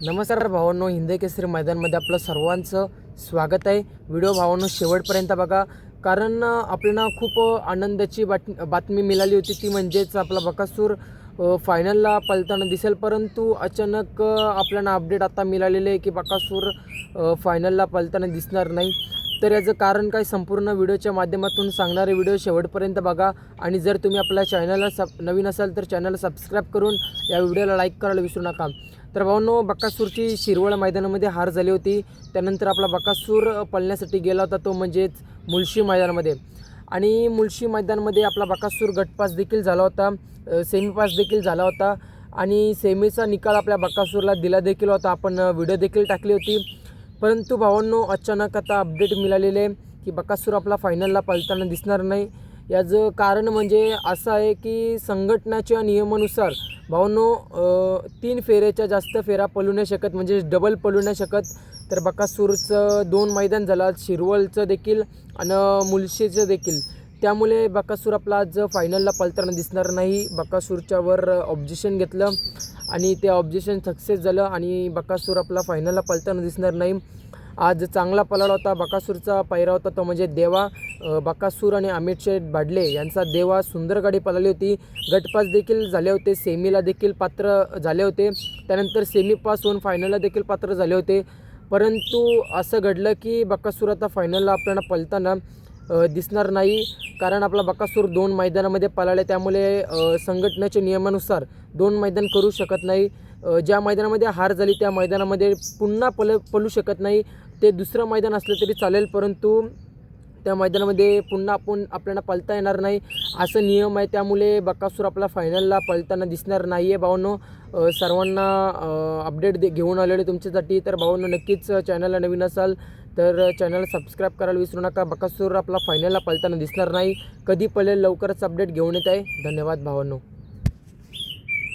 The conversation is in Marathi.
नमस्कार भावांनो, हिंद केसरी मैदानमध्ये आपलं सर्वांचं स्वागत आहे। व्हिडिओ भावांनो शेवटपर्यंत बघा, कारण आपल्याला खूप आनंदाची बातमी मिळाली होती, ती म्हणजेच आपला बकासूर फायनलला पळताना दिसेल। परंतु अचानक आपल्याला अपडेट आता मिळालेले आहे की बकासूर फायनलला पळताना दिसणार नाही। तर याचं कारण काय संपूर्ण व्हिडिओच्या माध्यमातून सांगणारे, व्हिडिओ शेवटपर्यंत बघा। आणि जर तुम्ही आपल्या चॅनलला नवीन असाल तर चॅनलला सबस्क्राईब करून या व्हिडिओला लाईक करायला विसरू नका। तर भावांनो, बकासूरची शिरवळ मैदानामध्ये हार झाली होती। त्यानंतर आपला बकासूर पळण्यासाठी गेला होता, तो म्हणजेच मुळशी मैदानामध्ये। आणि मुळशी मैदानामध्ये आपला बकासूर गटपास देखील झाला होता, सेमीपास देखील झाला होता आणि सेमीचा निकाल आपल्या बकासूरला दिला देखील होता। आपण व्हिडिओ देखील टाकली होती। परंतु भावांनो, अचानक आता अपडेट मिळालेले की बकासूर आपला फायनलला पळताना दिसणार नाही। याचं कारण म्हणजे असं आहे की संघटनाच्या नियमानुसार भावांनो 3 फेऱ्याच्या जास्त फेरा पळू नाही शकत, म्हणजे डबल पळू नाही शकत। तर बकासूरचं 2 मैदान झालं, शिरवळचं देखील आणि मुळशीचं देखील। त्यामुळे बकासूर आपला आज फायनलला पळताना दिसणार नाही। बकासूरच्यावर ऑब्जेक्शन घेतलं आणि ते ऑब्जेक्शन सक्सेस झालं आणि बकासूर आपला फायनलला पळताना दिसणार नाही। आज चांगला पळाला होता, बकासूरचा पायरा होता तो म्हणजे देवा। बकासूर आणि अमित शेठ भाडले यांचा देवा सुंदर गाडी पळाली होती। गटपास देखील झाले होते, सेमीला देखील पात्र झाले होते, त्यानंतर सेमीपास होऊन फायनलला देखील पात्र झाले होते। परंतु असं घडलं की बकासूर आता फायनलला आपल्याला पळताना दिसणार नाही, कारण आपला बकासूर 2 मैदानामध्ये पळाले। त्यामुळे संघटनेच्या नियमानुसार 2 मैदान करू शकत नाही। ज्या मैदानामध्ये हार झाली त्या मैदानामध्ये पुन्हा पळू शकत नाही। ते दुसरं मैदान असलं तरी चालेल, परंतु त्या मैदानामध्ये पुन्हा आपल्याला पळता येणार नाही, असं नियम आहे। त्यामुळे बकासूर आपला फायनलला पळताना दिसणार नाही आहे। भावांनो, सर्वांना अपडेट घेऊन आलेले तुमच्यासाठी। तर भावांनो, नक्कीच चॅनलला नवीन असाल तर चॅनलला सबस्क्राईब करायला विसरू नका। बकासूर आपला फायनलला पळताना दिसणार नाही, कधी पळेल लवकरच अपडेट घेऊन येत आहे। धन्यवाद भावांनो।